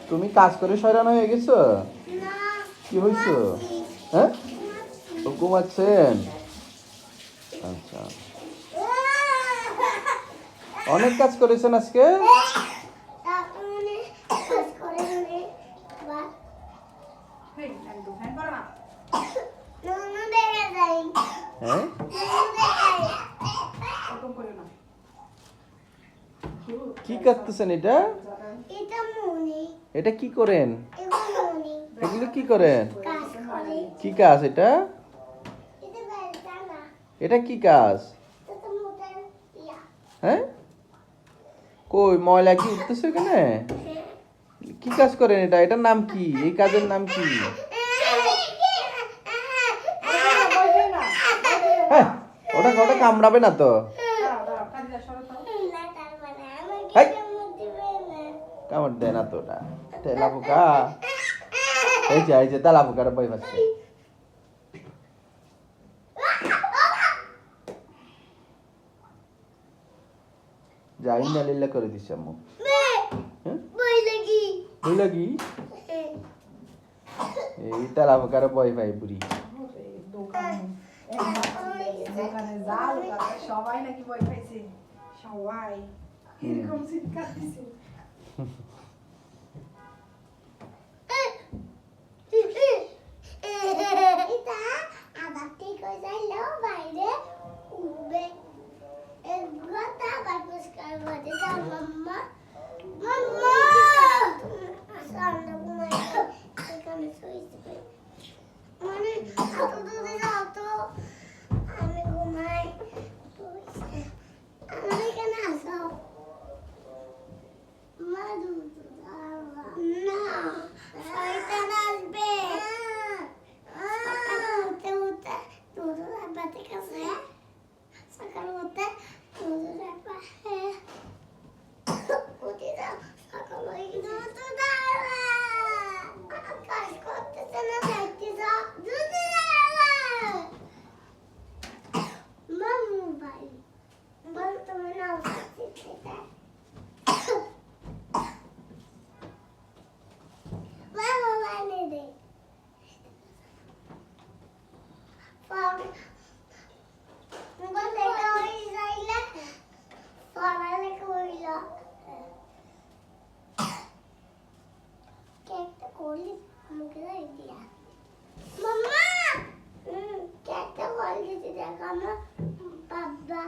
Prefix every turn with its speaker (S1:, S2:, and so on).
S1: তুমি কাজ করে শয়রান হয়ে গেছো?
S2: না,
S1: কি হয়েছো?
S2: ঘুমাচ্ছি।
S1: হ্যাঁ,
S2: ঘুমাচ্ছি।
S1: ও ঘুমাচ্ছেন? আচ্ছা, অনেক কাজ করেছেন আজকে।
S2: তারপর মানে কাজ করে মানে আবার ননু দেখে যাই।
S1: হ্যাঁ,
S2: ননু দেখাই।
S1: কি করতেছেন এটা?
S2: এটা মনে,
S1: এটা কি করেন?
S2: এগুলো মনে
S1: এগুলো কি করেন?
S2: কাজ করে।
S1: কি কাজ এটা?
S2: এটা বেলটা না,
S1: এটা কি কাজ?
S2: এটা মোটার ইয়া।
S1: হ্যাঁ, কই ময়লা কি উঠতেছে এখানে? কি কাজ করেন এটা? এটার নাম কি? এই কাজের নাম কি? হ্যাঁ, ওটা ওটা কামড়াবে না তো? হেই, কামড় দেয় না তো ওটা। তেলা পোকা। এই যে তেলা পোকার বই পাচ্ছে। যাই না লীলা করে দিচ্ছে আম্মু। হ্যাঁ, বুঝলো কি? এই তেলা পোকার বই পাই বুড়ি।
S3: দোকানে জাল সবাই নাকি বই খাইছে সবাই এরকম চিৎকার দিছে
S2: এটা আবার ঠিক হয়ে যাইলো বাইরে উঠবে এগুলোটা আবার পরিষ্কার করে দাও মাম্মা মাম্মা আসলে ঘুমাই এখানে শুয়েছে মানে এত দূরে যাও তো আমি ঘুমাই আমার এখানে আসো মা দুধ না শয়তান আসবে সকালে উঠতে উঠতে দুধের বাতি কাছে সকালে উঠতে দুধের পাশে উঠে যাও সকালে দুধ কাজ করতেছে না দেখতে যাও দুধ মামু ভাই বল তুমি নাও শিখতে মামু বানিয়ে দে লেখা হয়ে যাইলে পড়ালেখা হইল কেকটা করলি মুখে দিয়া মাম্মা কেকটা করলি দেখ আমার বাবা